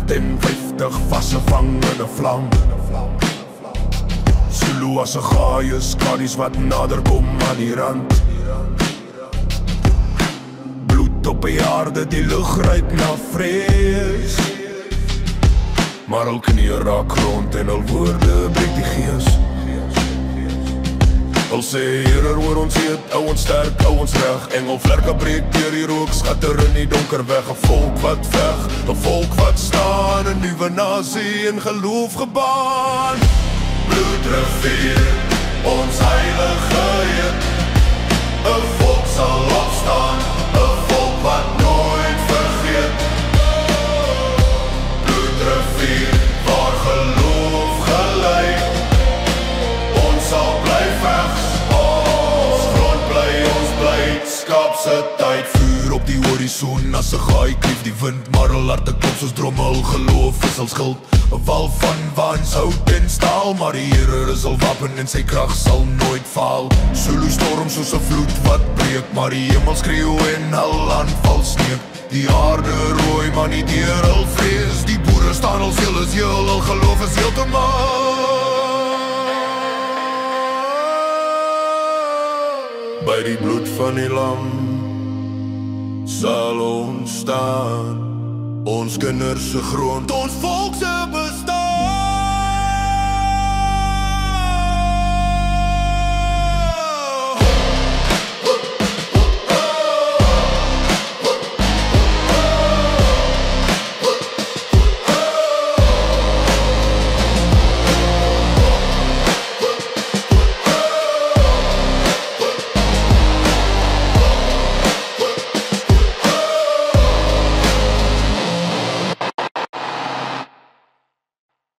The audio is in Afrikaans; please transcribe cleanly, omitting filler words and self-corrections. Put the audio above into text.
150 vasgevang in 'n vlam. Zulu as 'n gaai, skadies wat nader kom aan die rand. Bloed op die aarde, die lug ruik na vrees. Maar hul knieë raak grond en hul woorde breek die gees. Hul sê, Here hoor ons eet, ouens sterk, ouens reg. Engelvlerke breek deur die rook, skatter in die donker weg. 'n volk wat veg, 'n volk wat staan, 'n nuwe nasie in geloof gebaan. Bloedrivier, ons heilige eed. 'n volk sal opstaan, 'n volk wat nooit vergeet. Bloedrivier, waar geloof gelei. Ons sal bly vegs, ons grond bly, ons blydskap se tyd. Vuur op die horison as 'n gaai klief die wind, maar hul harte klop soos drommel. Geloof is hul skild, 'n wal van waans, hout en staal. Maar die Here is hul wapen en sy krag sal nooit faal. Zulu storm soos 'n vloed wat breek, maar die hemel skreeu en hul aanval sneek. Die aarde rooi, maar nie deur hul vrees. Die boere staan, hul siel is heel, hul geloof is heeltemal. By die bloed van die lam sal ons staan, ons kinders se grond, ons volk se